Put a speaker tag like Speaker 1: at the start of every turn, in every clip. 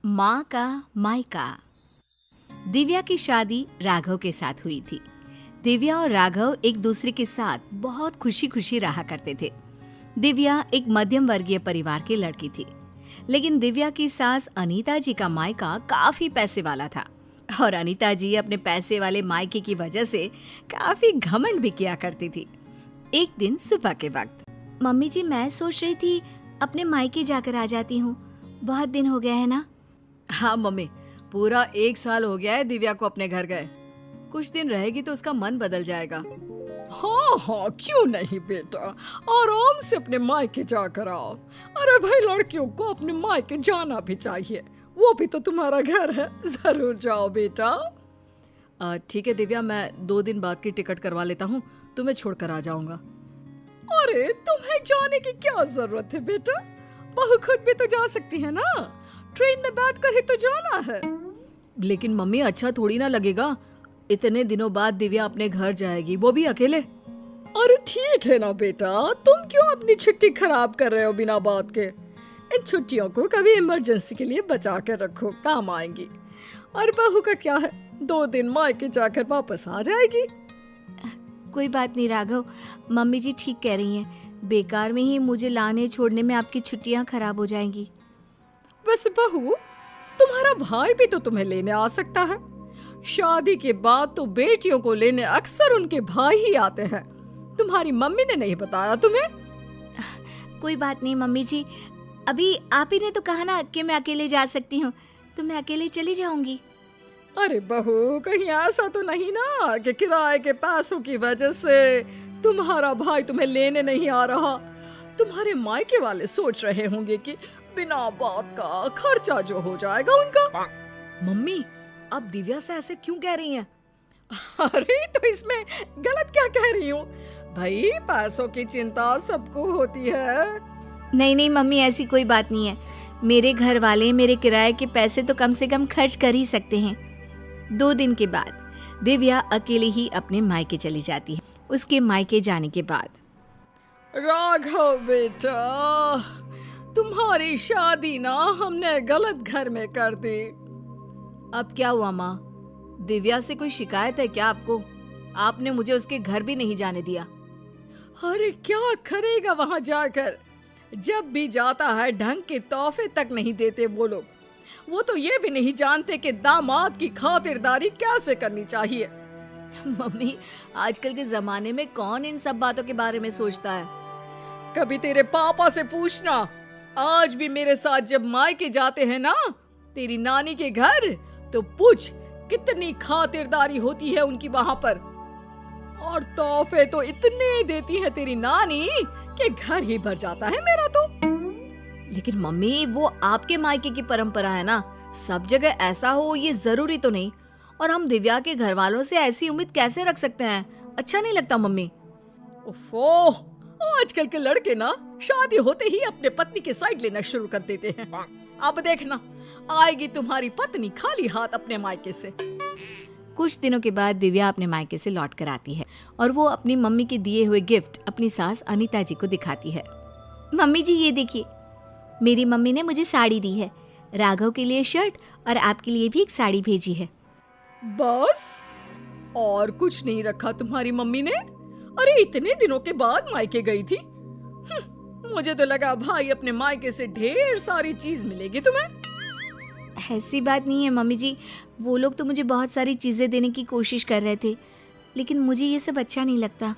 Speaker 1: माँ का मायका। दिव्या की शादी राघव के साथ हुई थी। दिव्या और राघव एक दूसरे के साथ बहुत खुशी खुशी रहा करते थे। दिव्या एक मध्यम वर्गीय परिवार की लड़की थी, लेकिन दिव्या की सास अनीता जी का मायका काफी पैसे वाला था और अनीता जी अपने पैसे वाले मायके की वजह से काफी घमंड भी किया करती थी। एक दिन सुबह के वक्त, मम्मी जी मैं सोच रही थी अपने मायके जाकर आ जाती हूँ, बहुत दिन हो गया है ना। हाँ मम्मी, पूरा 1 साल हो गया है दिव्या को अपने घर गए। कुछ दिन रहेगी तो उसका मन बदल जाएगा।
Speaker 2: हाँ हाँ, क्यों नहीं बेटा, आराम से अपने मायके जाकर आओ। अरे भाई, लड़कियों को अपने मायके जाना भी चाहिए, वो भी तो तुम्हारा घर है, जरूर जाओ बेटा।
Speaker 1: ठीक है दिव्या, मैं 2 दिन बाद की टिकट करवा लेता हूँ, तुम्हें छोड़कर आ जाऊंगा।
Speaker 2: अरे तुम्हें जाने की क्या जरूरत है बेटा, बहू खुद भी तो जा सकती है ना, ट्रेन में बैठकर ही तो जाना है।
Speaker 1: लेकिन मम्मी अच्छा थोड़ी ना लगेगा, इतने दिनों बाद दिव्या अपने घर जाएगी, वो भी अकेले।
Speaker 2: अरे ठीक है ना बेटा, तुम क्यों अपनी छुट्टी खराब कर रहे हो बिना बात के। इन छुट्टियों को कभी इमरजेंसी के लिए बचा कर रखो, काम आएंगी। और बहू का क्या है, 2 दिन मायके जाकर वापस आ जाएगी।
Speaker 1: कोई बात नहीं राघव, मम्मी जी ठीक कह रही हैं, बेकार में ही मुझे लाने छोड़ने में आपकी छुट्टियां खराब हो जाएंगी।
Speaker 2: वैसे बहू, तुम्हारा भाई भी तो तुम्हें लेने आ सकता है। शादी के बाद तो बेटियों को लेने अक्सर उनके भाई ही आते हैं। तुम्हारी मम्मी ने नहीं बताया तुम्हें?
Speaker 1: कोई बात नहीं मम्मी जी, अभी आप ही ने तो कहा ना कि मैं अकेले जा सकती हूँ, तो मैं अकेले चली जाऊंगी।
Speaker 2: अरे बहू, कहीं ऐसा तो नहीं ना कि किराए के पैसों की वजह से तुम्हारा भाई तुम्हें लेने नहीं आ रहा। तुम्हारे मायके वाले सोच रहे होंगे कि बिना बात का खर्चा जो हो जाएगा उनका।
Speaker 1: मम्मी, आप दिव्या से ऐसे क्यों कह रही हैं?
Speaker 2: अरे तो इसमें गलत क्या कह रही हूँ भाई, पैसों की चिंता सबको होती है।
Speaker 1: नहीं नहीं मम्मी, ऐसी कोई बात नहीं है। मेरे घर वाले मेरे किराए के पैसे तो कम से कम खर्च कर ही सकते हैं। 2 दिन के बाद दिव्या अकेले ही अपने मायके चली जाती है। उसके मायके जाने के बाद,
Speaker 2: राघव बेटा, तुम्हारी शादी ना हमने गलत घर में कर दी।
Speaker 1: अब क्या हुआ माँ? दिव्या से कोई शिकायत है क्या आपको? आपने मुझे उसके घर भी नहीं जाने दिया।
Speaker 2: अरे क्या करेगा वहां जाकर, जब भी जाता है ढंग के तोहफे तक नहीं देते वो लोग। वो तो ये भी नहीं जानते कि दामाद की खातिरदारी कैसे करनी चाहिए।
Speaker 1: मम्मी, आजकल के जमाने में कौन इन सब बातों के बारे में सोचता है?
Speaker 2: कभी तेरे पापा से पूछना, आज भी मेरे साथ जब मायके जाते हैं ना तेरी नानी के घर, तो पूछ कितनी खातिरदारी होती है उनकी वहां पर। और तोहफे तो इतने देती है तेरी नानी कि घर ही भर जाता है मेरा तो।
Speaker 1: लेकिन मम्मी, वो आपके मायके की परंपरा है ना, सब जगह ऐसा हो ये जरूरी तो नहीं। और हम दिव्या के घर वालों से ऐसी उम्मीद कैसे रख सकते हैं? अच्छा नहीं लगता मम्मी।
Speaker 2: ओफो, आजकल के लड़के ना शादी होते ही अपने पत्नी की साइड लेना शुरू कर देते हैं। अब देखना, आएगी तुम्हारी पत्नी खाली हाथ अपने मायके से।
Speaker 1: कुछ दिनों के बाद दिव्या अपने मायके से लौट कर आती है और वो अपनी मम्मी के दिए हुए गिफ्ट अपनी सास अनीता जी को दिखाती है। मम्मी जी ये देखिए, मेरी मम्मी ने मुझे साड़ी दी है, राघव के लिए शर्ट और आपके लिए भी एक साड़ी भेजी है।
Speaker 2: बस और कुछ नहीं रखा तुम्हारी मम्मी ने? अरे इतने दिनों के बाद मायके गई थी। मुझे तो लगा भाई अपने मायके से ढेर सारी चीज मिलेगी तुम्हें।
Speaker 1: ऐसी बात नहीं है मम्मी जी, वो लोग तो मुझे बहुत सारी चीजें देने की कोशिश कर रहे थे, लेकिन मुझे ये सब अच्छा नहीं लगता।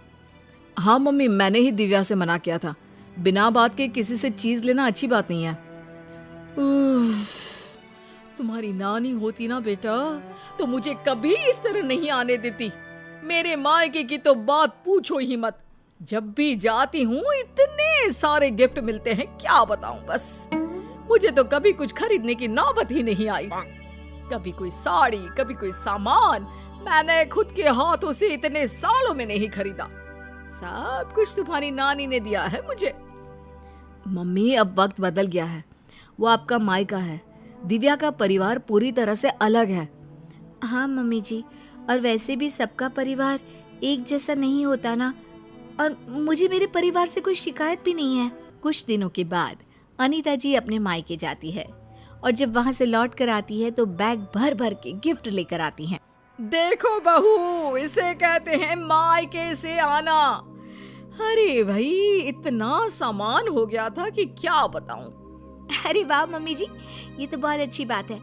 Speaker 1: हाँ मम्मी, मैंने ही दिव्या से मना किया था, बिना बात के किसी से चीज लेना अच्छी बात नहीं है।
Speaker 2: तुम्हारी नानी होती ना बेटा तो मुझे कभी इस तरह नहीं आने देती। मेरे मायके की तो बात पूछो ही मत, जब भी जाती हूँ इतने सारे गिफ्ट मिलते हैं, क्या बताऊं। बस मुझे तो कभी कुछ खरीदने की नौबत ही नहीं आई। कभी कोई साड़ी, कभी कोई सामान मैंने खुद के हाथों से इतने सालों में नहीं खरीदा। सब कुछ तुम्हारी नानी ने दिया है मुझे।
Speaker 1: मम्मी, अब वक्त बदल गया है, वो आपका मायका है, दिव्या का परिवार पूरी तरह से अलग है। हाँ मम्मी जी, और वैसे भी सबका परिवार एक जैसा नहीं होता ना, और मुझे मेरे परिवार से कोई शिकायत भी नहीं है। कुछ दिनों के बाद अनीता जी अपने मायके जाती है और जब वहाँ से लौट कर आती है तो बैग भर भर के गिफ्ट लेकर आती हैं।
Speaker 2: देखो बहू, इसे कहते हैं मायके से आना। अरे भाई, इतना सामान हो गया था कि क्या बताऊं।
Speaker 1: अरे वाह मम्मी जी, ये तो बहुत अच्छी बात है,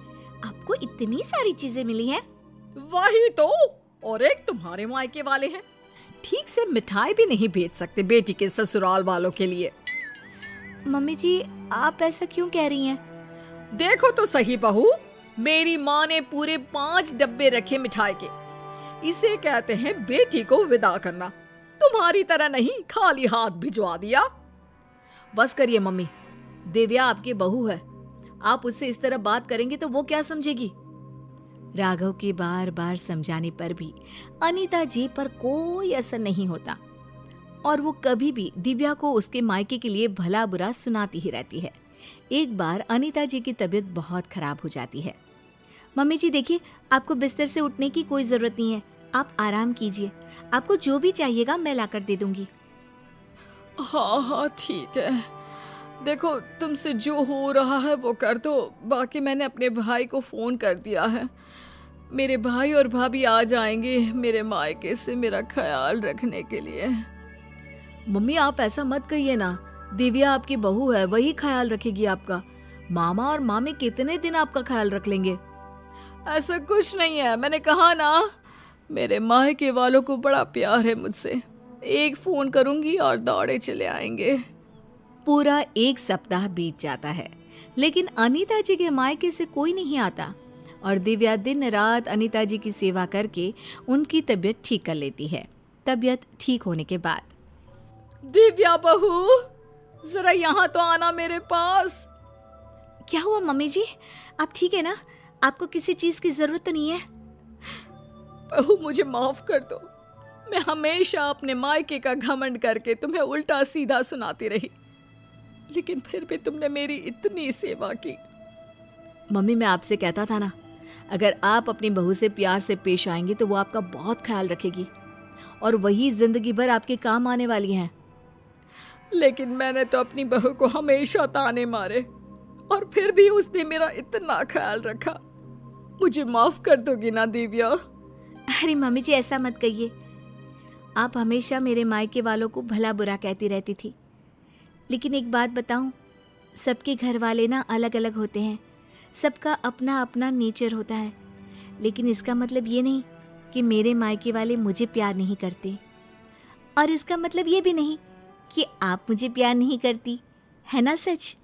Speaker 1: आपको इतनी सारी चीजें मिली हैं।
Speaker 2: वही तो, और एक तुम्हारे मायके वाले हैं, ठीक से मिठाई भी नहीं भेज सकते बेटी के ससुराल वालों के लिए।
Speaker 1: मम्मी जी, आप ऐसा क्यों कह रही हैं?
Speaker 2: देखो तो सही बहू, मेरी माँ ने पूरे 5 डब्बे रखे मिठाई के। इसे कहते हैं बेटी को विदा करना। तुम्हारी तरह नहीं खाली हाथ भिजवा दिया। बस करिए मम्मी, दिव्या आपकी बहू है, आप उससे इस तरह बात करेंगे तो वो क्या समझेगी।
Speaker 1: राघव के बार बार समझाने पर भी अनीता जी पर कोई असर नहीं होता और वो कभी भी दिव्या को उसके मायके के लिए भला बुरा सुनाती ही रहती है। एक बार अनीता जी की तबीयत बहुत खराब हो जाती है। मम्मी जी देखिए, आपको बिस्तर से उठने की कोई जरूरत नहीं है, आप आराम कीजिए, आपको जो भी चाहिएगा मैं लाकर दे दूंगी।
Speaker 2: हाँ हाँ ठीक है, देखो तुमसे जो हो रहा है वो कर दो। बाकी मैंने अपने भाई को फोन कर दिया है, मेरे भाई और भाभी आ जाएंगे मेरे मायके से मेरा ख्याल रखने के लिए। मम्मी आप ऐसा मत कहिए ना, दिव्या आपकी बहू है, वही ख्याल रखेगी आपका। मामा और मामी कितने दिन आपका ख्याल रख लेंगे। ऐसा कुछ नहीं है, मैंने कहा ना, मेरे मायके वालों को बड़ा प्यार है मुझसे। एक फोन करूंगी और दौड़े चले आएंगे।
Speaker 1: पूरा 1 सप्ताह बीत जाता है, लेकिन अनीता जी के मायके से कोई नहीं आता और दिव्या दिन रात अनीता जी की सेवा करके उनकी तबीयत ठीक कर लेती है। तबीयत ठीक होने के बाद,
Speaker 2: दिव्या बहू, जरा यहाँ तो आना मेरे पास।
Speaker 1: क्या हुआ मम्मी जी, आप ठीक है ना? आपको किसी चीज की जरूरत तो नहीं है?
Speaker 2: बहू मुझे माफ कर दो, मैं हमेशा अपने मायके का घमंड करके तुम्हें उल्टा सीधा सुनाती रही, लेकिन फिर भी तुमने मेरी इतनी सेवा की।
Speaker 1: मम्मी मैं आपसे कहता था ना, अगर आप अपनी बहू से प्यार से पेश आएंगे तो वो आपका बहुत ख्याल रखेगी और वही जिंदगी भर आपके काम आने वाली हैं।
Speaker 2: लेकिन मैंने तो अपनी बहू को हमेशा ताने मारे और फिर भी उसने मेरा इतना ख्याल रखा। मुझे माफ कर दोगी ना दिव्या?
Speaker 1: अरे मम्मी जी ऐसा मत कहिए, आप हमेशा मेरे मायके वालों को भला बुरा कहती रहती थी, लेकिन एक बात बताऊं, सबके घर वाले ना अलग अलग होते हैं, सबका अपना अपना नेचर होता है, लेकिन इसका मतलब ये नहीं कि मेरे मायके वाले मुझे प्यार नहीं करते, और इसका मतलब ये भी नहीं कि आप मुझे प्यार नहीं करती, है ना सच?